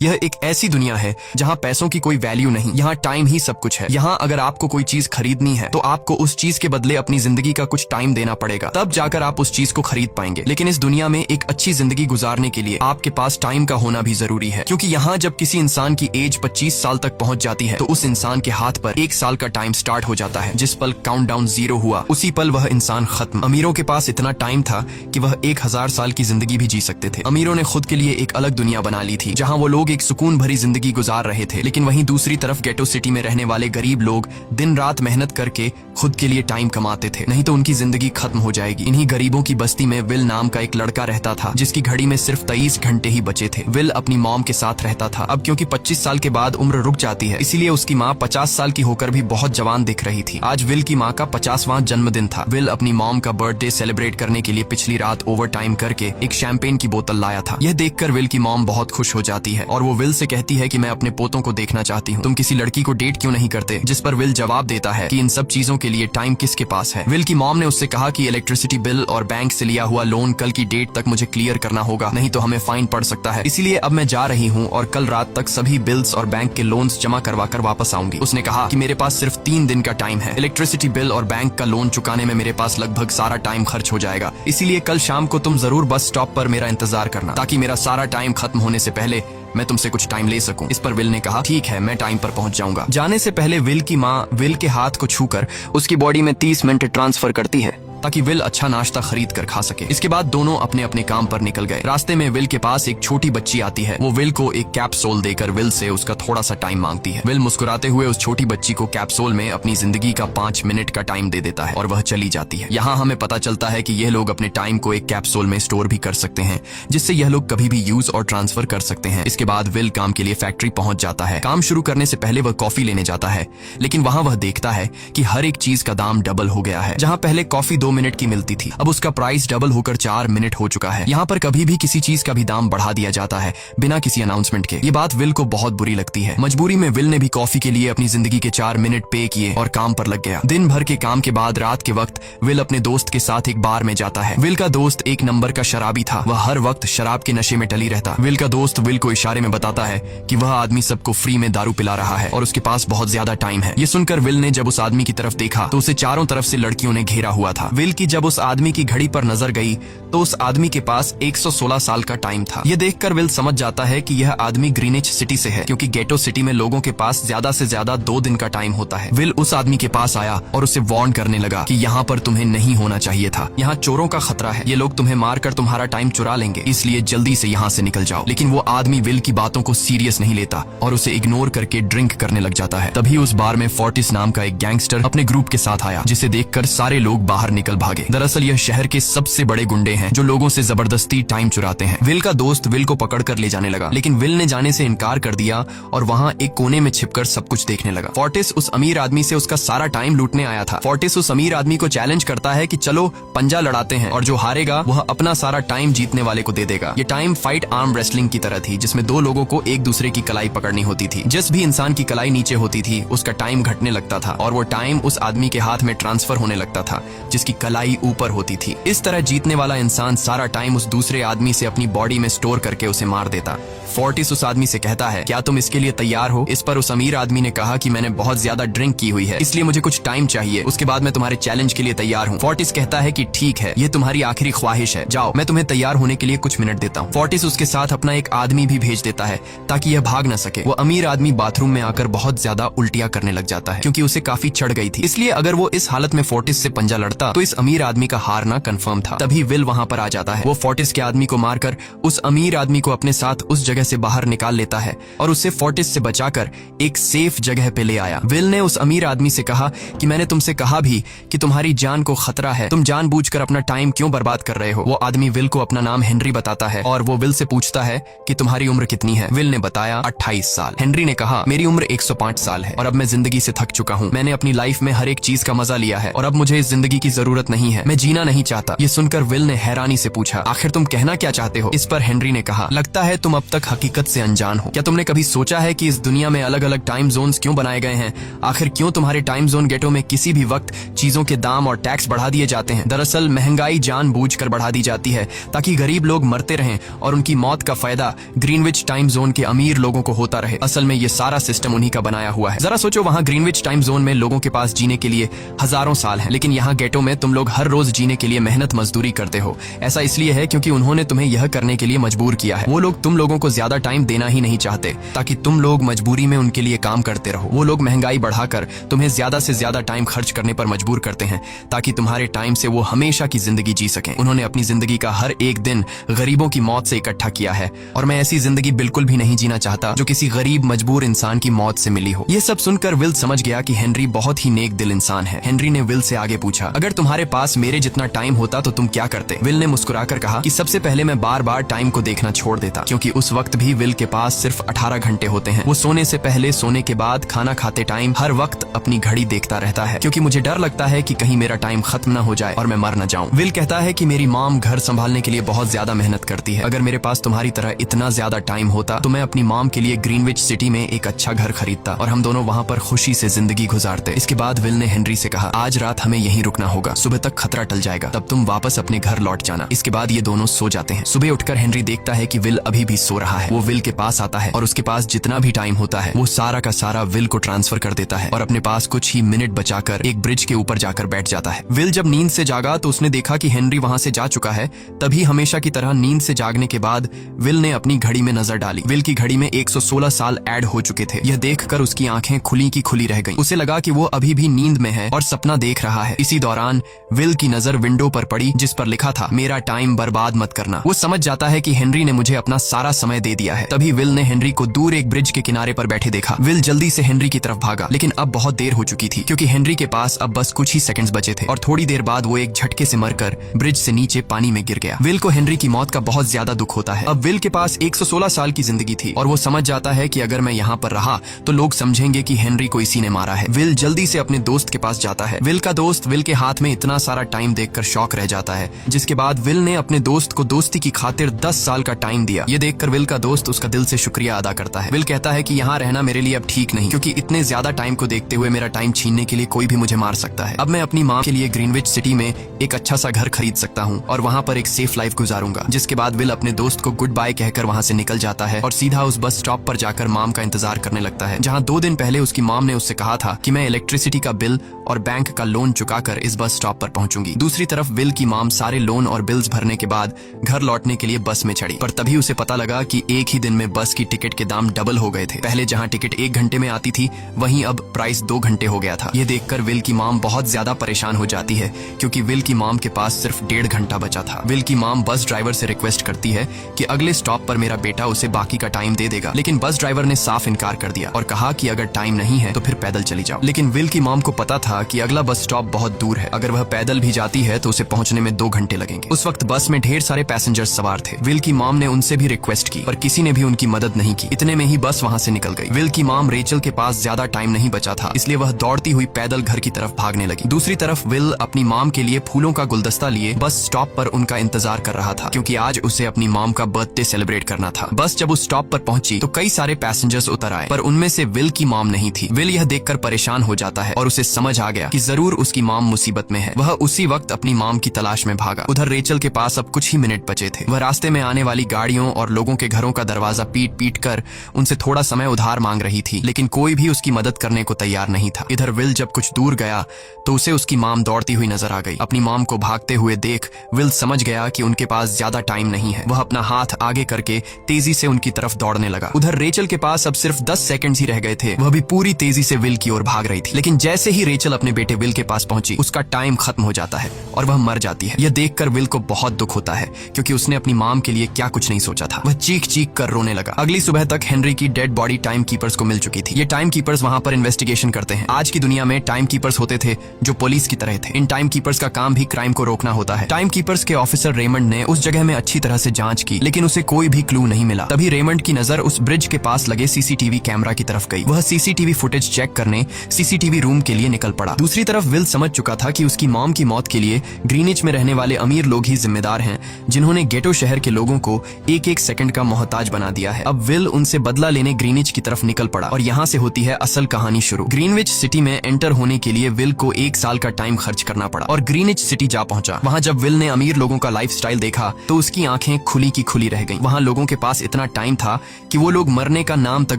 यह एक ऐसी दुनिया है जहाँ पैसों की कोई वैल्यू नहीं, यहाँ टाइम ही सब कुछ है। यहाँ अगर आपको कोई चीज खरीदनी है तो आपको उस चीज के बदले अपनी जिंदगी का कुछ टाइम देना पड़ेगा, तब जाकर आप उस चीज को खरीद पाएंगे। लेकिन इस दुनिया में एक अच्छी जिंदगी गुजारने के लिए आपके पास टाइम का होना भी जरूरी है, क्योंकि यहाँ जब किसी इंसान की एज 25 साल तक पहुंच जाती है तो उस इंसान के हाथ पर 1 साल का टाइम स्टार्ट हो जाता है। जिस पल काउंटडाउन 0 हुआ उसी पल वह इंसान खत्म। अमीरों के पास इतना टाइम था कि वह 1000 साल की जिंदगी भी जी सकते थे। अमीरों ने खुद के लिए एक अलग दुनिया बना ली थी जहाँ वो लोग एक सुकून भरी जिंदगी गुजार रहे थे, लेकिन वहीं दूसरी तरफ गेटो सिटी में रहने वाले गरीब लोग दिन रात मेहनत करके खुद के लिए टाइम कमाते थे, नहीं तो उनकी जिंदगी खत्म हो जाएगी। इन्हीं गरीबों की बस्ती में विल नाम का एक लड़का रहता था जिसकी घड़ी में सिर्फ 23 घंटे ही बचे थे। विल अपनी मॉम के साथ रहता था। अब क्योंकि 25 साल के बाद उम्र रुक जाती है, इसीलिए उसकी माँ 50 साल की होकर भी बहुत जवान दिख रही थी। आज विल की माँ का 50वां जन्मदिन था। विल अपनी मॉम का बर्थडे सेलिब्रेट करने के लिए पिछली रात ओवर टाइम करके एक शैंपेन की बोतल लाया था। यह देखकर विल की मॉम बहुत खुश हो जाती है और वो विल से कहती है कि मैं अपने पोतों को देखना चाहती हूँ, तुम किसी लड़की को डेट क्यों नहीं करते? जिस पर विल जवाब देता है कि इन सब चीजों के लिए टाइम किसके पास है। विल की मॉम ने उससे कहा कि इलेक्ट्रिसिटी बिल और बैंक से लिया हुआ लोन कल की डेट तक मुझे क्लियर करना होगा, नहीं तो हमें फाइन पड़ सकता है। इसीलिए अब मैं जा रही हूँ और कल रात तक सभी बिल्स और बैंक के लोन्स जमा करवा कर वापस आऊंगी। उसने कहा कि मेरे पास सिर्फ 3 दिन का टाइम है। इलेक्ट्रिसिटी बिल और बैंक का लोन चुकाने में मेरे पास लगभग सारा टाइम खर्च हो जाएगा, इसीलिए कल शाम को तुम जरूर बस स्टॉप पर मेरा इंतजार करना, ताकि मेरा सारा टाइम खत्म होने से पहले मैं तुमसे कुछ टाइम ले सकूं। इस पर विल ने कहा ठीक है, मैं टाइम पर पहुंच जाऊंगा। जाने से पहले विल की माँ विल के हाथ को छूकर उसकी बॉडी में 30 मिनट ट्रांसफर करती है ताकि विल अच्छा नाश्ता खरीद कर खा सके। इसके बाद दोनों अपने अपने काम पर निकल गए। रास्ते में विल के पास एक छोटी बच्ची आती है। वो विल को एक कैप्सूल देकर विल से उसका थोड़ा सा टाइम मांगती है। विल मुस्कुराते हुए उस छोटी बच्ची को कैप्सूल में अपनी जिंदगी का 5 मिनट का टाइम दे देता है और वह चली जाती है। यहाँ हमें पता चलता है कि यह लोग अपने टाइम को एक कैप्सूल में स्टोर भी कर सकते हैं, जिससे यह लोग कभी भी यूज और ट्रांसफर कर सकते हैं। इसके बाद विल काम के लिए फैक्ट्री पहुंच जाता है। काम शुरू करने से पहले वह कॉफी लेने जाता है, लेकिन वहाँ वह देखता है कि हर एक चीज का दाम डबल हो गया है। जहाँ पहले कॉफी 2 मिनट की मिलती थी, अब उसका प्राइस डबल होकर 4 मिनट हो चुका है। यहाँ पर कभी भी किसी चीज का भी दाम बढ़ा दिया जाता है बिना किसी अनाउंसमेंट के। ये बात विल को बहुत बुरी लगती है। मजबूरी में विल ने भी कॉफी के लिए अपनी जिंदगी के 4 मिनट पे किए और काम पर लग गया। दिन भर के काम के बाद रात के वक्त विल अपने दोस्त के साथ एक बार में जाता है। विल का दोस्त 1 नंबर का शराबी था। वह हर वक्त शराब के नशे में टली रहता। विल का दोस्त विल को इशारे में बताता है कि वह आदमी सबको फ्री में दारू पिला रहा है और उसके पास बहुत ज्यादा टाइम है। ये सुनकर विल ने जब उस आदमी की तरफ देखा तो उसे चारों तरफ से लड़कियों ने घेरा हुआ था। विल की जब उस आदमी की घड़ी पर नजर गई तो उस आदमी के पास 116 साल का टाइम था। यह देखकर विल समझ जाता है कि यह आदमी ग्रीनिच सिटी से है, क्योंकि गेटो सिटी में लोगों के पास ज्यादा से ज्यादा 2 दिन का टाइम होता है। विल उस आदमी के पास आया और उसे वार्न करने लगा कि यहाँ पर तुम्हें नहीं होना चाहिए था। यहाँ चोरों का खतरा है, ये लोग तुम्हें मारकर तुम्हारा टाइम चुरा लेंगे, इसलिए जल्दी से यहाँ से निकल जाओ। लेकिन वो आदमी विल की बातों को सीरियस नहीं लेता और उसे इग्नोर करके ड्रिंक करने लग जाता है। तभी उस बार में फोर्टिस नाम का एक गैंगस्टर अपने ग्रुप के साथ आया, जिसे देखकर सारे लोग बाहर निकल भागे। दरअसल यह शहर के सबसे बड़े गुंडे हैं जो लोगों से जबरदस्ती टाइम चुराते हैं। विल का दोस्त विल को पकड़कर ले जाने लगा, लेकिन विल ने जाने से इनकार कर दिया और वहाँ एक कोने में छिपकर सब कुछ देखने लगा। फोर्टिस उस अमीर आदमी से उसका सारा टाइम लूटने आया था। फोर्टिस उस अमीर आदमी को चैलेंज करता है कि चलो पंजा लड़ाते हैं और जो हारेगा वह अपना सारा टाइम जीतने वाले को दे देगा। ये टाइम फाइट आर्म रेसलिंग की तरह थी, जिसमें 2 लोगों को एक दूसरे की कलाई पकड़नी होती थी। जिस भी इंसान की कलाई नीचे होती थी उसका टाइम घटने लगता था और वो टाइम उस आदमी के हाथ में ट्रांसफर होने लगता था जिसकी कलाई ऊपर होती थी। इस तरह जीतने वाला इंसान सारा टाइम उस दूसरे आदमी से अपनी बॉडी में स्टोर करके उसे मार देता। फोर्टिस उस आदमी से कहता है क्या तुम इसके लिए तैयार हो? इस पर उस अमीर आदमी ने कहा कि मैंने बहुत ज्यादा ड्रिंक की हुई है, इसलिए मुझे कुछ टाइम चाहिए, उसके बाद मैं तुम्हारे चैलेंज के लिए तैयार हूँ। फोर्टिस कहता है कि ठीक है, ये तुम्हारी आखिरी ख्वाहिश है, जाओ मैं तुम्हें तैयार होने के लिए कुछ मिनट देता हूँ। फोर्टिस उसके साथ अपना एक आदमी भी भेज देता है ताकि यह भाग न सके। वो अमीर आदमी बाथरूम में आकर बहुत ज्यादा उल्टियां करने लग जाता है क्योंकि उसे काफी चढ़ गई थी, इसलिए अगर वो इस हालत में फोर्टिस से पंजा लड़ता तो इस अमीर आदमी का हारना कंफर्म था। तभी विल वहां पर आ जाता है। वो फोर्टिस के आदमी को मारकर उस अमीर आदमी को अपने साथ उस जगह से बाहर निकाल लेता है और उसे फोर्टिस से बचाकर एक सेफ जगह पे ले आया। विल ने उस अमीर आदमी से कहा कि मैंने तुमसे कहा भी कि तुम्हारी जान को खतरा है, तुम जानबूझकर अपना टाइम क्यों बर्बाद कर रहे हो। वो आदमी विल को अपना नाम हेनरी बताता है और वो विल से पूछता है कि तुम्हारी उम्र कितनी है। विल ने बताया 28 साल। हेनरी ने कहा मेरी उम्र 105 साल है और अब मैं जिंदगी से थक चुका हूँ। मैंने अपनी लाइफ में हर एक चीज का मजा लिया है और अब मुझे इस जिंदगी की जरूरत जरूरत नहीं है, मैं जीना नहीं चाहता। ये सुनकर विल ने हैरानी से पूछा, आखिर तुम कहना क्या चाहते हो? इस पर हेनरी ने कहा, लगता है तुम अब तक हकीकत से अनजान हो। क्या तुमने कभी सोचा है कि इस दुनिया में अलग अलग टाइम जोन्स क्यों बनाए गए हैं? आखिर क्यों तुम्हारे टाइम जोन गेटो में किसी भी वक्त चीजों के दाम और टैक्स बढ़ा दिए जाते हैं? दरअसल महंगाई जानबूझकर बढ़ा दी जाती है ताकि गरीब लोग मरते रहें और उनकी मौत का फायदा ग्रीनविच टाइम जोन के अमीर लोगों को होता रहे। असल में ये सारा सिस्टम उन्हीं का बनाया हुआ है। जरा सोचो, वहाँ ग्रीनविच टाइम जोन में लोगों के पास जीने के लिए हजारों साल हैं, लेकिन यहाँ गेटो में तुम लोग हर रोज जीने के लिए मेहनत मजदूरी करते हो। ऐसा इसलिए है क्योंकि उन्होंने तुम्हें यह करने के लिए मजबूर किया है। वो लोग तुम लोगों को ज्यादा टाइम देना ही नहीं चाहते ताकि तुम लोग मजबूरी में उनके लिए काम करते रहो। वो लोग महंगाई बढ़ाकर तुम्हें ज्यादा से ज्यादा टाइम खर्च करने पर मजबूर करते हैं ताकि तुम्हारे टाइम से वो हमेशा की जिंदगी जी सकें। उन्होंने अपनी जिंदगी का हर एक दिन गरीबों की मौत से इकट्ठा किया है और मैं ऐसी जिंदगी बिल्कुल भी नहीं जीना चाहता जो किसी गरीब मजबूर इंसान की मौत से मिली हो। ये सब सुनकर विल समझ गया कि हेनरी बहुत ही नेक दिल इंसान है। हेनरी ने विल से आगे पूछा, अगर तुम्हारे पास मेरे जितना टाइम होता तो तुम क्या करते? विल ने मुस्कुराकर कहा कि सबसे पहले मैं बार बार टाइम को देखना छोड़ देता, क्योंकि उस वक्त भी विल के पास सिर्फ 18 घंटे होते हैं। वो सोने से पहले, सोने के बाद, खाना खाते टाइम हर वक्त अपनी घड़ी देखता रहता है, क्योंकि मुझे डर लगता है कि कहीं मेरा टाइम खत्म न हो जाए और मैं मर न जाऊं। विल कहता है कि मेरी मॉम घर संभालने के लिए बहुत ज्यादा मेहनत करती है। अगर मेरे पास तुम्हारी तरह इतना ज्यादा टाइम होता तो मैं अपनी मॉम के लिए ग्रीनविच सिटी में एक अच्छा घर खरीदता और हम दोनों वहाँ पर खुशी से जिंदगी गुजारते। इसके बाद विल ने हेनरी से कहा, आज रात हमें यहीं रुकना होगा, सुबह तक खतरा टल जाएगा, तब तुम वापस अपने घर लौट जाना। इसके बाद ये दोनों सो जाते हैं। सुबह उठकर हेनरी देखता है कि विल अभी भी सो रहा है। वो विल के पास आता है और उसके पास जितना भी टाइम होता है वो सारा का सारा विल को ट्रांसफर कर देता है और अपने पास कुछ ही मिनट बचाकर एक ब्रिज के ऊपर जाकर बैठ जाता है। विल जब नींद से जागा तो उसने देखा कि हेनरी वहां से जा चुका है। तभी हमेशा की तरह नींद से जागने के बाद विल ने अपनी घड़ी में नजर डाली। विल की घड़ी में 116 साल ऐड हो चुके थे। यह देखकर उसकी आंखें खुली की खुली रह गईं। उसे लगा कि वो अभी भी नींद में है और सपना देख रहा है। इसी दौरान विल की नजर विंडो पर पड़ी जिस पर लिखा था, मेरा टाइम बर्बाद मत करना। वो समझ जाता है कि हेनरी ने मुझे अपना सारा समय दे दिया है। तभी विल ने हेनरी को दूर एक ब्रिज के किनारे पर बैठे देखा। विल जल्दी से हेनरी की तरफ भागा, लेकिन अब बहुत देर हो चुकी थी क्योंकि हेनरी के पास अब बस कुछ ही सेकंड्स बचे थे और थोड़ी देर बाद वो एक झटके से मरकर ब्रिज से नीचे पानी में गिर गया। विल को हेनरी की मौत का बहुत ज्यादा दुख होता है। अब विल के पास 116 साल की जिंदगी थी और वो समझ जाता है कि अगर मैं यहाँ पर रहा तो लोग समझेंगे कि हेनरी को इसी ने मारा है। विल जल्दी से अपने दोस्त के पास जाता है। विल का दोस्त विल के हाथ में इतना सारा टाइम देखकर शॉक रह जाता है, जिसके बाद विल ने अपने दोस्त को दोस्ती की खातिर 10 साल का टाइम दिया। ये देखकर विल का दोस्त उसका दिल से शुक्रिया अदा करता है। विल कहता है कि यहाँ रहना मेरे लिए अब ठीक नहीं, क्योंकि इतने ज्यादा टाइम को देखते हुए मेरा टाइम छीनने के लिए कोई भी मुझे मार सकता है। अब मैं अपनी माँ के लिए ग्रीनविच सिटी में एक अच्छा सा घर खरीद सकता हूँ और वहाँ पर एक सेफ लाइफ गुजारूंगा। जिसके बाद विल अपने दोस्त को गुड बाय कहकर वहाँ से निकल जाता है और सीधा उस बस स्टॉप पर जाकर मॉम का इंतजार करने लगता है, जहाँ 2 दिन पहले उसकी मॉम ने उससे कहा था कि मैं इलेक्ट्रिसिटी का बिल और बैंक का लोन चुकाकर इस बस स्टॉप पर पहुंचूंगी। दूसरी तरफ विल की मॉम सारे लोन और बिल्स भरने के बाद घर लौटने के लिए बस में चढ़ी, पर तभी उसे पता लगा कि एक ही दिन में बस की टिकट के दाम डबल हो गए थे। पहले जहाँ टिकट 1 घंटे में आती थी वहीं अब प्राइस 2 घंटे हो गया था। ये देखकर विल की मॉम बहुत ज्यादा परेशान हो जाती है क्योंकि विल की मॉम के पास सिर्फ 1.5 घंटा बचा था। विल की मॉम बस ड्राइवर से रिक्वेस्ट करती है कि अगले स्टॉप पर मेरा बेटा उसे बाकी का टाइम दे देगा, लेकिन बस ड्राइवर ने साफ इनकार कर दिया और कहा कि अगर टाइम नहीं है तो फिर पैदल चली जाओ। लेकिन विल की मॉम को पता था कि अगला बस स्टॉप बहुत दूर है, अगर वह पैदल भी जाती है तो उसे पहुंचने में 2 घंटे लगेंगे। उस वक्त बस में ढेर सारे पैसेंजर्स सवार थे। विल की मॉम ने उनसे भी रिक्वेस्ट की पर किसी ने भी उनकी मदद नहीं की। इतने में ही बस वहां से निकल गई। विल की मॉम रेचल के पास ज्यादा टाइम नहीं बचा था, इसलिए वह दौड़ती हुई पैदल घर की तरफ भागने लगी। दूसरी तरफ विल अपनी मॉम के लिए फूलों का गुलदस्ता लिए बस स्टॉप पर उनका इंतजार कर रहा था, क्योंकि आज उसे अपनी मॉम का बर्थडे सेलिब्रेट करना था। बस जब उस स्टॉप पर पहुंची तो कई सारे पैसेंजर्स उतर आए, पर उनमें से विल की मॉम नहीं थी। विल यह देखकर परेशान हो जाता है और उसे समझ आ गया कि जरूर उसकी मॉम मुसीबत में है। वह उसी वक्त अपनी मॉम की तलाश में भागा। उधर रेचल के पास अब कुछ ही मिनट बचे थे। वह रास्ते में आने वाली गाड़ियों और लोगों के घरों का दरवाजा पीट पीट कर उनसे थोड़ा समय उधार मांग रही थी, लेकिन कोई भी उसकी मदद करने को तैयार नहीं था। इधर विल जब कुछ दूर गया तो उसे उसकी मॉम दौड़ती हुई नजर आ गई। अपनी मॉम को भागते हुए देख विल समझ गया कि उनके पास ज्यादा टाइम नहीं है। वह अपना हाथ आगे करके तेजी से उनकी तरफ दौड़ने लगा। उधर रेचल के पास अब सिर्फ 10 सेकंड्स ही रह गए थे। वह भी पूरी तेजी से विल की ओर भाग रही थी, लेकिन जैसे ही रेचल अपने बेटे विल के पास पहुंची उसका टाइम खत्म हो जाता है और वह मर जाती है। यह देखकर विल को बहुत दुख होता है क्योंकि उसने अपनी मॉम के लिए क्या कुछ नहीं सोचा था। वह चीख चीख कर रोने लगा। अगली सुबह तक हेनरी की डेड बॉडी टाइम कीपर्स को मिल चुकी थी। ये टाइम कीपर्स वहां पर इन्वेस्टिगेशन करते हैं। आज की दुनिया में टाइम कीपर्स होते थे जो पुलिस की तरह थे। इन टाइम कीपर्स का काम भी क्राइम को रोकना होता है। टाइम कीपर्स के ऑफिसर रेमंड ने उस जगह में अच्छी तरह से जांच की, लेकिन उसे कोई भी क्लू नहीं मिला। तभी रेमंड की नजर उस ब्रिज के पास लगे सीसीटीवी कैमरा की तरफ गई। वह सीसीटीवी फुटेज चेक करने सीसीटीवी रूम के लिए निकल पड़ा। दूसरी तरफ विल समझ चुका था कि उसकी उसकी मॉम की मौत के लिए ग्रीनिच में रहने वाले अमीर लोग ही जिम्मेदार हैं, जिन्होंने गेटो शहर के लोगों को एक एक सेकंड का मोहताज बना दिया है। अब विल उनसे बदला लेने ग्रीनिच की तरफ निकल पड़ा और यहाँ से होती है असल कहानी शुरू। ग्रीनविच सिटी में एंटर होने के लिए विल को 1 साल का टाइम खर्च करना पड़ा और ग्रीनिच सिटी जा पहुंचा। वहाँ जब विल ने अमीर लोगों का लाइफस्टाइल देखा तो उसकी आंखें खुली की खुली रह गईं। वहाँ लोगों के पास इतना टाइम था कि वो लोग मरने का नाम तक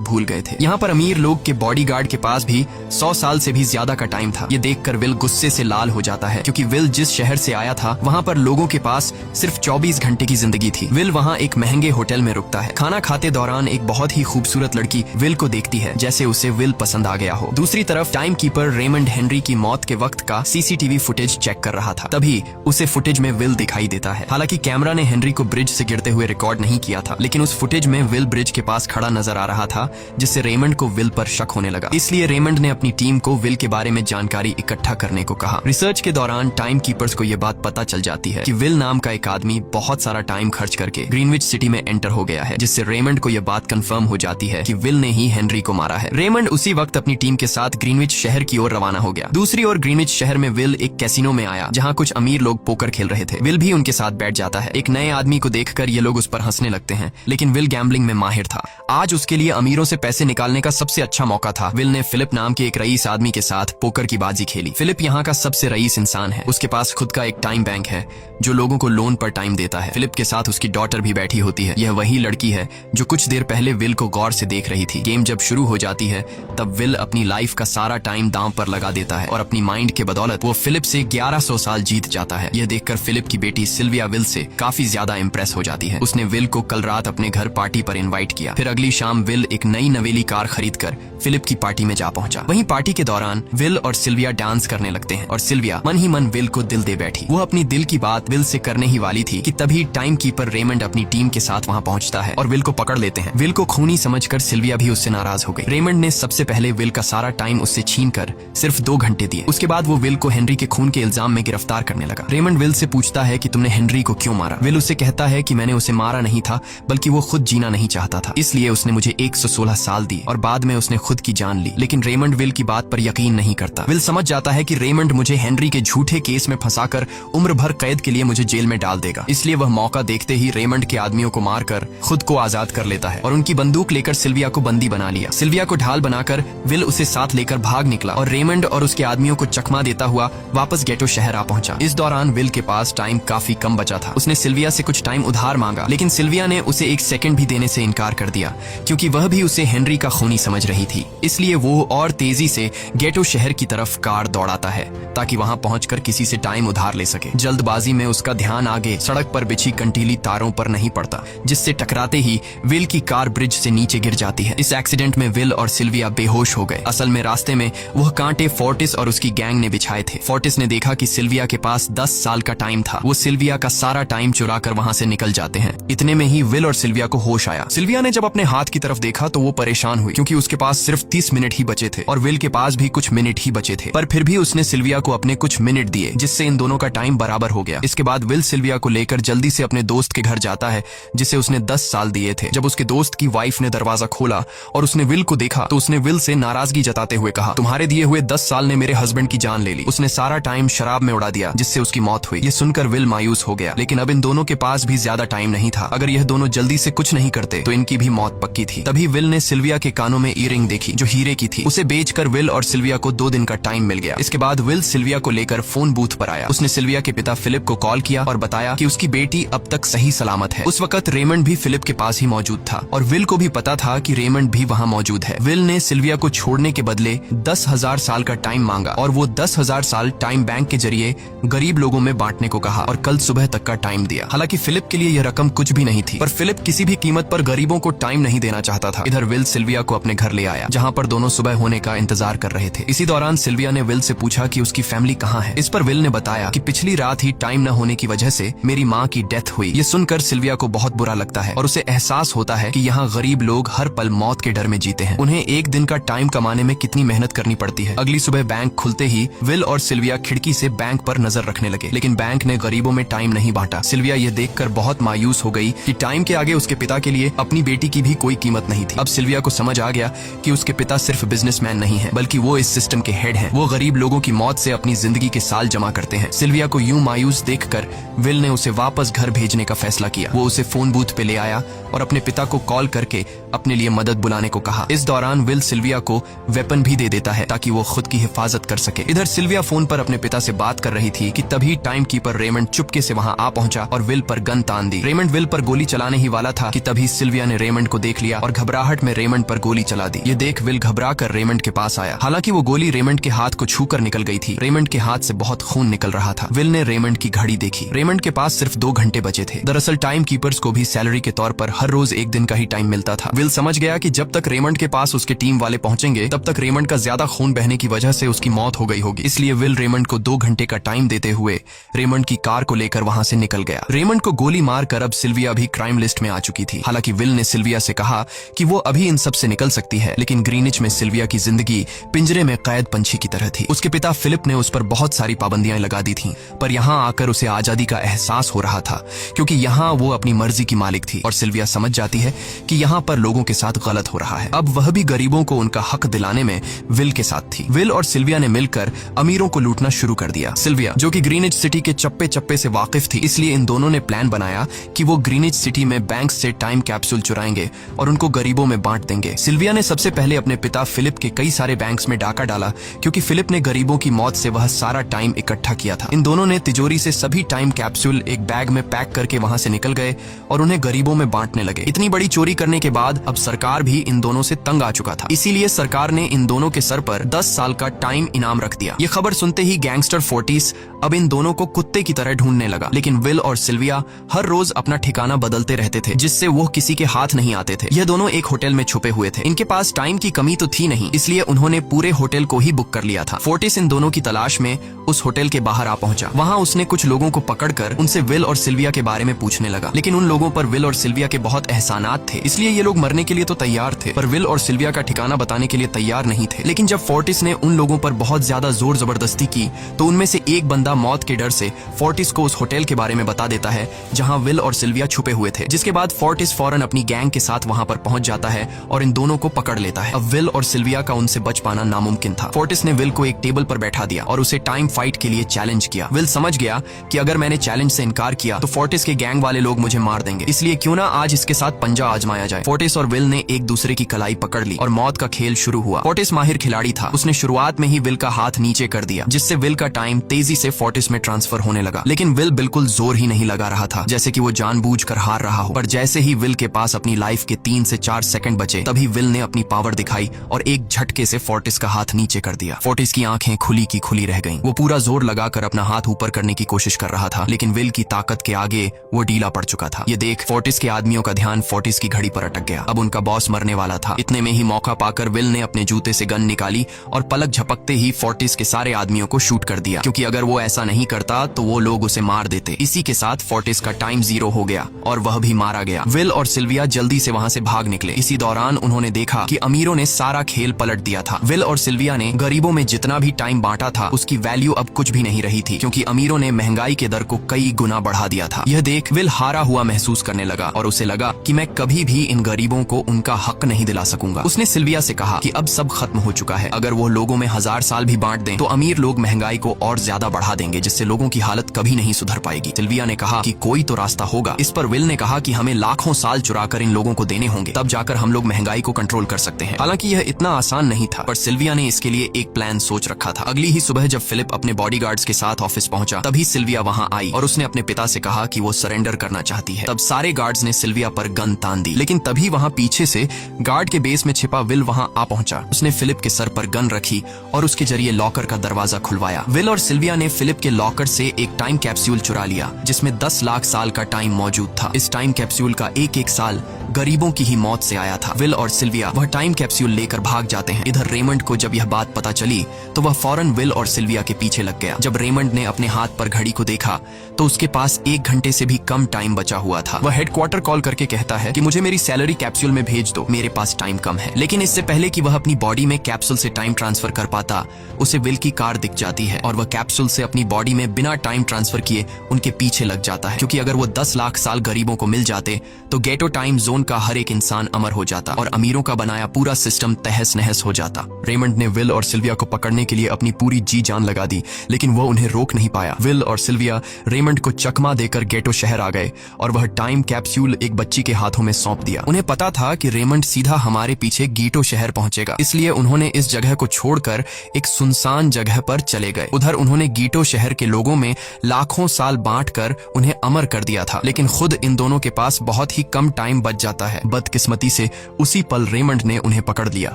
भूल गए थे। यहाँ पर अमीर लोग के बॉडीगार्ड के पास भी 100 साल से भी ज्यादा का टाइम था। ये देखकर विल गुस्से से लाल हो जाता है, क्योंकि विल जिस शहर से आया था वहाँ पर लोगों के पास सिर्फ 24 घंटे की जिंदगी थी। विल वहाँ एक महंगे होटल में रुकता है। खाना खाते दौरान एक बहुत ही खूबसूरत लड़की विल को देखती है, जैसे उसे विल पसंद आ गया हो। दूसरी तरफ टाइम कीपर रेमंड हेनरी की मौत के वक्त का सीसीटीवी फुटेज चेक कर रहा था। तभी उसे फुटेज में विल दिखाई देता है। हालांकि कैमरा ने हेनरी को ब्रिज से गिरते हुए रिकॉर्ड नहीं किया था, लेकिन उस फुटेज में विल ब्रिज के पास खड़ा नजर आ रहा था, जिससे रेमंड को विल पर शक होने लगा। इसलिए रेमंड ने अपनी टीम को विल के बारे में जानकारी इकट्ठा करने को कहा। रिसर्च के दौरान टाइम कीपर्स को यह बात पता चल जाती है कि विल नाम का एक आदमी बहुत सारा टाइम खर्च करके ग्रीनविच सिटी में एंटर हो गया है, जिससे रेमंड को यह बात कंफर्म हो जाती है कि विल ने ही हेनरी को मारा है। रेमंड उसी वक्त अपनी टीम के साथ ग्रीनविच शहर की ओर रवाना हो गया। दूसरी ओर ग्रीनविच शहर में विल एक कैसीनो में आया, जहाँ कुछ अमीर लोग पोकर खेल रहे थे। विल भी उनके साथ बैठ जाता है। एक नए आदमी को देखकर ये लोग उस पर हंसने लगते हैं, लेकिन विल गैम्बलिंग में माहिर था। आज उसके लिए अमीरों से पैसे निकालने का सबसे अच्छा मौका था। विल ने फिलिप नाम के एक रईस आदमी के साथ पोकर की बाजी खेली। फिलिप यहाँ का सबसे रईस इंसान है। उसके पास खुद का एक टाइम बैंक है जो लोगों को लोन पर टाइम देता है। फिलिप के साथ उसकी डॉटर भी बैठी होती है। यह वही लड़की है जो कुछ देर पहले विल को गौर से देख रही थी। गेम जब शुरू हो जाती है तब विल अपनी लाइफ का सारा टाइम दांव पर लगा देता है और अपनी माइंड के बदौलत वो फिलिप से 1100 साल जीत जाता है। यह देखकर फिलिप की बेटी सिल्विया विल से काफी ज्यादा इम्प्रेस हो जाती है। उसने विल को कल रात अपने घर पार्टी पर इन्वाइट किया। फिर अगली शाम विल एक नई नवेली कार खरीदकर फिलिप की पार्टी में जा पहुंचा। वहीं पार्टी के दौरान विल और सिल्विया डांस करने लगते हैं और सिल्विया मन ही मन विल को दिल दे बैठी। वो अपनी दिल की बात विल से करने ही वाली थी कि तभी टाइम कीपर रेमंड अपनी टीम के साथ वहां पहुंचता है और विल को पकड़ लेते हैं। विल को खूनी समझकर सिल्विया भी उससे नाराज हो गई। रेमंड ने सबसे पहले विल का सारा टाइम उससे छीनकर सिर्फ 2 घंटे दिए। उसके बाद वो विल को हेनरी के खून के इल्जाम में गिरफ्तार करने लगा। रेमंड विल से पूछता है कि तुमने हेनरी को क्यों मारा। विल उससे कहता है कि मैंने उसे मारा नहीं था, बल्कि वो खुद जीना नहीं चाहता था, इसलिए उसने मुझे 116 साल दी और बाद में उसने खुद की जान ली। लेकिन रेमंड विल की बात पर यकीन नहीं करता। विल समझ जाता है कि रेमंड मुझे हेनरी के झूठे केस में फंसाकर उम्र भर कैद के लिए मुझे जेल में डाल देगा, इसलिए वह मौका देखते ही रेमंड के आदमियों को मारकर खुद को आजाद कर लेता है और उनकी बंदूक लेकर सिल्विया को बंदी बना लिया। सिल्विया को ढाल बनाकर विल उसे साथ लेकर भाग निकला और रेमंड और उसके आदमियों को चकमा देता हुआ वापस गेटो शहर आ पहुंचा। इस दौरान विल के पास टाइम काफी कम बचा था। उसने सिल्विया से कुछ टाइम उधार मांगा, लेकिन सिल्विया ने उसे 1 सेकंड भी देने से इनकार कर दिया, क्योंकि वह भी उसे हेनरी का खूनी समझ रही थी। इसलिए वो और तेजी से गेटो शहर की तरफ कार दौड़ाता है ताकि वहां पहुंचकर किसी से टाइम उधार ले सके। जल्दबाजी में उसका ध्यान आगे सड़क पर बिछी कंटीली तारों पर नहीं पड़ता, जिससे टकराते ही विल की कार ब्रिज से नीचे गिर जाती है। इस एक्सीडेंट में विल और सिल्विया बेहोश हो गए। असल में रास्ते में वह कांटे फोर्टिस और उसकी गैंग ने बिछाए थे। फोर्टिस ने देखा कि सिल्विया के पास 10 साल का टाइम था। वो सिल्विया का सारा टाइम चुरा कर वहां से निकल जाते हैं। इतने में ही विल और सिल्विया को होश आया। सिल्विया ने जब अपने हाथ की तरफ देखा तो वो परेशान हुई, क्योंकि उसके पास सिर्फ 30 मिनट ही बचे थे और विल के पास भी कुछ मिनट ही बचे थे। पर फिर भी उसने सिल्विया को अपने कुछ मिनट दिए, जिससे इन दोनों का टाइम बराबर हो गया। इसके बाद विल सिल्विया को लेकर जल्दी से अपने दोस्त के घर जाता है, जिसे उसने 10 साल दिए थे। जब उसके दोस्त की वाइफ ने दरवाजा खोला और उसने विल को देखा तो उसने विल से नाराजगी जताते हुए कहा, तुम्हारे दिए हुए 10 साल ने मेरे हस्बैंड की जान ले ली। उसने सारा टाइम शराब में उड़ा दिया, जिससे उसकी मौत हुई। ये सुनकर विल मायूस हो गया, लेकिन अब इन दोनों के पास भी ज्यादा टाइम नहीं था। अगर यह दोनों जल्दी से कुछ नहीं करते तो इनकी भी मौत पक्की थी। तभी विल ने सिल्विया के कानों में ईयरिंग देखी जो हीरे की थी। उसे बेचकर विल और सिल्विया को 2 दिन का टाइम मिल गया। इसके बाद विल सिल्विया को लेकर फोन बूथ पर आया। उसने सिल्विया के पिता फिलिप को कॉल किया और बताया कि उसकी बेटी अब तक सही सलामत है। उस वक्त रेमंड भी फिलिप के पास ही मौजूद था और विल को भी पता था कि रेमंड भी वहाँ मौजूद है। विल ने सिल्विया को छोड़ने के बदले 10,000 साल का टाइम मांगा और वो 10,000 साल टाइम बैंक के जरिए गरीब लोगों में बांटने को कहा और कल सुबह तक का टाइम दिया। हालांकि फिलिप के लिए यह रकम कुछ भी नहीं थी, पर फिलिप किसी भी कीमत पर गरीबों को टाइम नहीं देना चाहता था। इधर विल सिल्विया को अपने घर ले आया, जहाँ पर दोनों सुबह होने का इंतजार कर रहे थे। इसी दौरान सिल्विया ने विल से पूछा कि उसकी फैमिली कहाँ है। इस पर विल ने बताया कि पिछली रात ही टाइम न होने की वजह से मेरी माँ की डेथ हुई। ये सुनकर सिल्विया को बहुत बुरा लगता है और उसे एहसास होता है कि यहाँ गरीब लोग हर पल मौत के डर में जीते हैं। उन्हें एक दिन का टाइम कमाने में कितनी मेहनत करनी पड़ती है। अगली सुबह बैंक खुलते ही विल और सिल्विया खिड़की से बैंक पर नजर रखने लगे, लेकिन बैंक ने गरीबों में टाइम नहीं बांटा। सिल्विया ये देखकर बहुत मायूस हो गई कि टाइम के आगे उसके पिता के लिए अपनी बेटी की भी कोई कीमत नहीं थी। अब सिल्विया को समझ आ गया कि उसके पिता सिर्फ बिजनेसमैन नहीं है, बल्कि वो इस सिस्टम के हेड हैं। वो गरीब लोगों की मौत से अपनी जिंदगी जिंदगी के साल जमा करते हैं। सिल्विया को यूं मायूस देखकर विल ने उसे वापस घर भेजने का फैसला किया। वो उसे फोन बूथ पे ले आया और अपने पिता को कॉल करके अपने लिए मदद बुलाने को कहा। इस दौरान विल सिल्विया को वेपन भी दे देता है ताकि वो खुद की हिफाजत कर सके। इधर सिल्विया फोन पर अपने पिता से बात कर रही थी कि तभी टाइम कीपर रेमंड चुपके से वहां आ पहुंचा और विल पर गन तान दी। रेमंड विल पर गोली चलाने ही वाला था कि तभी सिल्विया ने रेमंड को देख लिया और घबराहट में रेमंड पर गोली चला दी। ये देख विल घबरा कर रेमंड के पास आया। हालांकि वो गोली रेमंड के हाथ को छूकर निकल गई थी। रेमंड के हाथ से बहुत खून निकल रहा था। विल ने रेमंड की घड़ी देखी। रेमंड के पास सिर्फ 2 घंटे बचे थे। दरअसल टाइम कीपर्स को भी सैलरी के तौर पर हर रोज 1 दिन का ही टाइम मिलता था। विल समझ गया कि जब तक रेमंड के पास उसके टीम वाले पहुंचेंगे तब तक रेमंड का ज्यादा खून बहने की वजह से उसकी मौत हो गई होगी। इसलिए विल रेमंड को 2 घंटे का टाइम देते हुए रेमंड की कार को लेकर वहां से निकल गया। रेमंड को गोली मारकर अब सिल्विया भी क्राइम लिस्ट में आ चुकी थी। हालांकि विल ने सिल्विया से कहा कि वो अभी इन सब से निकल सकती है, लेकिन ग्रीनिच में सिल्विया की जिंदगी पिंजरे में कैद पंछी की तरह थी। उसके पिता फिलिप ने उस पर बहुत सारी पाबंदियां लगा दी थी, पर यहाँ आकर उसे आजादी का एहसास हो रहा था, क्योंकि यहाँ वो अपनी मर्जी की मालिक थी। और सिल्विया समझ जाती है कि यहाँ पर लोगों के साथ गलत हो रहा है। अब वह भी गरीबों को उनका हक दिलाने में विल के साथ थी। विल और सिल्विया ने मिलकर अमीरों को लूटना शुरू कर दिया। सिल्विया, जो कि ग्रीनिच सिटी के चप्पे चप्पे से वाकिफ थी, इसलिए इन दोनों ने प्लान बनाया कि वो ग्रीनिच सिटी में बैंक से टाइम कैप्सूल चुराएंगे और उनको गरीबों में बांट देंगे। सिल्विया ने सबसे पहले अपने पिता फिलिप के कई सारे बैंक्स में डाका डाला, क्योंकि फिलिप ने गरीबों की मौत से वह सारा टाइम इकट्ठा किया था। इन दोनों ने तिजोरी से सभी टाइम कैप्सूल एक बैग में पैक करके वहां से निकल गए और उन्हें गरीबों में बांटने लगे। इतनी बड़ी चोरी करने के बाद अब सरकार भी इन दोनों से तंग आ चुका था। इसीलिए सरकार ने इन दोनों के सर पर 10 साल का टाइम इनाम रख दिया। ये खबर सुनते ही गैंगस्टर फोर्टिस अब इन दोनों को कुत्ते की तरह ढूंढने लगा। लेकिन विल और सिल्विया हर रोज अपना ठिकाना बदलते रहते थे, जिससे वो किसी के हाथ नहीं आते थे। यह दोनों एक होटल में छुपे हुए थे। इनके पास टाइम की कमी तो थी नहीं, इसलिए उन्होंने पूरे होटल को ही बुक कर लिया था। फोर्टिस इन दोनों की तलाश में उस होटल के बाहर आ पहुंचा। वहां उसने कुछ लोगों को पकड़कर उनसे विल और सिल्विया के बारे में पूछने लगा, लेकिन उन लोगों पर विल और सिल्विया के बहुत एहसानात थे, इसलिए ये लोग मरने के लिए तो तैयार थे, पर विल और सिल्विया का ठिकाना बताने के लिए तैयार नहीं थे। लेकिन जब फोर्टिस ने उन लोगों पर बहुत ज्यादा जोर जबरदस्ती की, तो उनमें से एक बंदा मौत के डर से फोर्टिस को उस होटल के बारे में बता देता है जहां विल और सिल्विया छुपे हुए थे। जिसके बाद फोर्टिस फौरन अपनी गैंग के साथ वहां पर पहुंच जाता है और इन दोनों को पकड़ लेता है। अब विल और सिल्विया का उनसे बच पाना नामुमकिन था। फोर्टिस ने विल को एक टेबल पर बैठा दिया और उसे टाइम फाइट के लिए चैलेंज किया। विल समझ गया कि अगर मैंने चैलेंज से इनकार किया तो फोर्टिस के गैंग वाले लोग मुझे मार देंगे, इसलिए क्यों ना आज इसके साथ पंजा आजमाया जाए। फोर्टिस और विल ने एक दूसरे की कलाई पकड़ ली और मौत का खेल शुरू हुआ। फोर्टिस माहिर खिलाड़ी था। उसने शुरुआत में ही विल का हाथ नीचे कर दिया, जिससे विल का टाइम तेजी से फोर्टिस में ट्रांसफर होने लगा। लेकिन विल बिल्कुल जोर ही नहीं लगा रहा था, जैसे कि वो जानबूझकर हार रहा हो। पर जैसे ही विल के पास अपनी लाइफ के 3 से 4 सेकंड बचे, तभी विल ने अपनी पावर दिखाई और एक झटके से फोर्टिस का हाथ नीचे कर दिया। फोर्टिस की आंखें खुली की खुली रह गईं। वो पूरा जोर लगाकर अपना हाथ ऊपर करने की कोशिश कर रहा था, लेकिन विल की ताकत के आगे वो ढीला पड़ चुका था। ये देख फोर्टिस के आदमियों का ध्यान फोर्टिस की घड़ी पर अटक गया। अब उनका बॉस मरने वाला था। इतने में ही मौका पाकर विल ने अपने जूते से गन निकाली और पलक झपकते ही फोर्टिस के सारे आदमियों को शूट कर दिया, क्योंकि अगर वो ऐसा नहीं करता तो वो लोग उसे मार देते। इसी के साथ फोर्टिस का टाइम 0 हो गया और वह भी मारा गया। विल और सिल्विया जल्दी से वहां से भाग निकले। इसी दौरान उन्होंने देखा कि अमीरों ने सारा खेल पलट दिया था। विल और सिल्विया ने गरीबों में जितना भी टाइम बांटा था उसकी वैल्यू अब कुछ भी नहीं रही थी, क्योंकि अमीरों ने महंगाई के दर को कई गुना बढ़ा दिया था। यह देख विल हारा हुआ महसूस करने लगा और उसे लगा कि मैं कभी भी इन गरीबों को उनका हक नहीं दिला सकूंगा। उसने सिल्विया से कहा कि अब सब खत्म हो चुका है। अगर वो लोगों में 1000 साल भी बांट दें तो अमीर लोग महंगाई को और ज्यादा बढ़ा देंगे, जिससे लोगों की हालत कभी नहीं सुधर पाएगी। सिल्विया ने कहा कि कोई तो रास्ता होगा। इस पर विल ने कहा कि हमें लाखों साल चुराकर इन लोगों को देने होंगे, तब जाकर हम लोग महंगाई को कंट्रोल कर सकते हैं। हालांकि यह इतना आसान नहीं था, पर सिल्विया ने इसके लिए एक प्लान सोच रखा था। अगली ही सुबह जब फिलिप अपने बॉडीगार्ड्स के साथ ऑफिस पहुंचा, तभी सिल्विया वहां आई और उसने अपने पिता से कहा कि वो सरेंडर करना चाहती है। तब सारे गार्ड्स ने सिल्विया पर गन तान दी, लेकिन तभी वहां पीछे से गार्ड के बेस में छिपा विल वहां आ पहुंचा। उसने फिलिप के सर पर गन रखी और उसके जरिए लॉकर का दरवाजा खुलवाया। विल और सिल्विया ने फिलिप के लॉकर से एक टाइम कैप्सूल चुरा लिया, जिसमें 10 लाख साल का टाइम मौजूद था। इस टाइम कैप्सूल का एक साल गरीबों की ही मौत से आया था। विल और सिल्विया वह टाइम कैप्सूल लेकर भाग जाते हैं। इधर रेमंड को जब यह बात पता चली तो वह फौरन विल और सिल्विया के पीछे लग गया। जब रेमंड ने अपने हाथ पर घड़ी को देखा तो उसके पास 1 घंटे से भी कम टाइम बचा हुआ था। वह हेडक्वार्टर कॉल करके कहता है कि मुझे मेरी सैलरी कैप्सूल में भेज दो, मेरे पास टाइम कम है। लेकिन इससे पहले कि वह अपनी बॉडी में कैप्सूल से टाइम ट्रांसफर कर पाता, उसे विल की कार दिख जाती है और वह कैप्सूल से अपनी बॉडी में बिना टाइम ट्रांसफर किए उनके पीछे लग जाता है, क्योंकि अगर वो 10 लाख साल गरीबों को मिल जाते तो गेटो टाइम जोन का हर एक इंसान अमर हो जाता और अमीरों का बनाया पूरा सिस्टम तहस नहस हो जाता। रेमंड ने विल और सिल्विया को पकड़ने के लिए अपनी पूरी जी जान छलांग लगा दी, लेकिन वो उन्हें रोक नहीं पाया। विल और सिल्विया रेमंड को चकमा देकर गेटो शहर आ गए और वह टाइम कैप्सूल एक बच्ची के हाथों में सौंप दिया। उन्हें पता था कि रेमंड सीधा हमारे पीछे गीटो शहर पहुंचेगा, इसलिए उन्होंने इस जगह को छोड़कर एक सुनसान जगह पर चले गए। उधर उन्होंने गीटो शहर के लोगों में लाखों साल बांटकर उन्हें अमर कर दिया था, लेकिन खुद इन दोनों के पास बहुत ही कम टाइम बच जाता है। बदकिस्मती से उसी पल रेमंड ने उन्हें पकड़ लिया।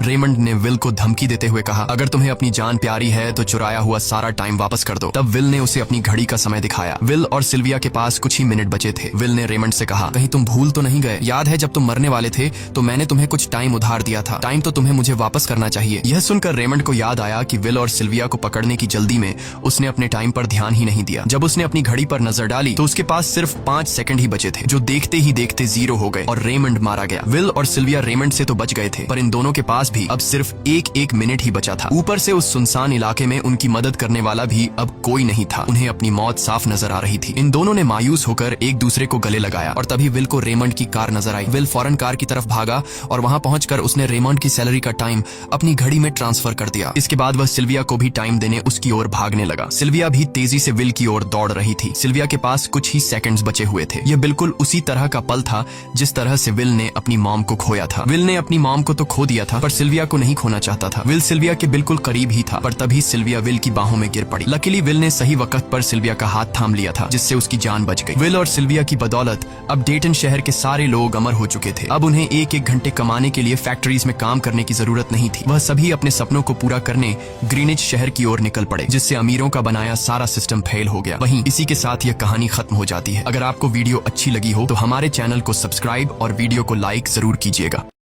रेमंड ने विल को धमकी देते हुए कहा, अगर तुम्हें अपनी जान प्यारी है तो चुराया हुआ सारा टाइम वापस कर दो। तब विल ने उसे अपनी घड़ी का समय दिखाया। विल और सिल्विया के पास कुछ ही मिनट बचे थे। विल ने रेमंड से कहा, कहीं तुम भूल तो नहीं गए? याद है जब तुम मरने वाले थे तो मैंने तुम्हें कुछ टाइम उधार दिया था। टाइम तो तुम्हें मुझे वापस करना चाहिए। यह सुनकर रेमंड को याद आया कि विल और सिल्विया को पकड़ने की जल्दी में उसने अपने टाइम पर ध्यान ही नहीं दिया। जब उसने अपनी घड़ी पर नजर डाली तो उसके पास सिर्फ 5 सेकंड ही बचे थे, जो देखते ही देखते 0 हो गए और रेमंड मारा गया। विल और सिल्विया रेमंड से तो बच गए थे, पर इन दोनों के पास भी अब सिर्फ एक मिनट ही बचा था। ऊपर से उस सुनसान इलाके में उनकी मदद करने वाला भी अब कोई नहीं था। उन्हें अपनी मौत साफ नजर आ रही थी। इन दोनों ने मायूस होकर एक दूसरे को गले लगाया और तभी विल को रेमंड की कार नजर आई। विल फौरन कार की तरफ भागा और वहां पहुंचकर उसने रेमंड की सैलरी का टाइम अपनी घड़ी में ट्रांसफर कर दिया। इसके बाद वह सिल्विया को भी टाइम देने उसकी ओर भागने लगा। सिल्विया भी तेजी से विल की ओर दौड़ रही थी। सिल्विया के पास कुछ ही सेकंड्स बचे हुए थे। यह बिल्कुल उसी तरह का पल था जिस तरह से विल ने अपनी मॉम को खोया था। विल ने अपनी मॉम को तो खो दिया था, पर सिल्विया को नहीं खोना चाहता था। विल सिल्विया के बिल्कुल करीब ही था, पर तभी सिल्विया विल की बाहों में गिर पड़ी। लकीली विल ने सही वक्त पर सिल्विया का हाथ थाम लिया था, जिससे उसकी जान बच गई। विल और सिल्विया की बदौलत अब डेटन शहर के सारे लोग अमर हो चुके थे। अब उन्हें एक घंटे कमाने के लिए फैक्ट्रीज में काम करने की जरूरत नहीं थी। वह सभी अपने सपनों को पूरा करने ग्रीनिच शहर की ओर निकल पड़े, जिससे अमीरों का बनाया सारा सिस्टम फेल हो गया। वहीं इसी के साथ यह कहानी खत्म हो जाती है। अगर आपको वीडियो अच्छी लगी हो तो हमारे चैनल को सब्सक्राइब और वीडियो को लाइक जरूर कीजिएगा।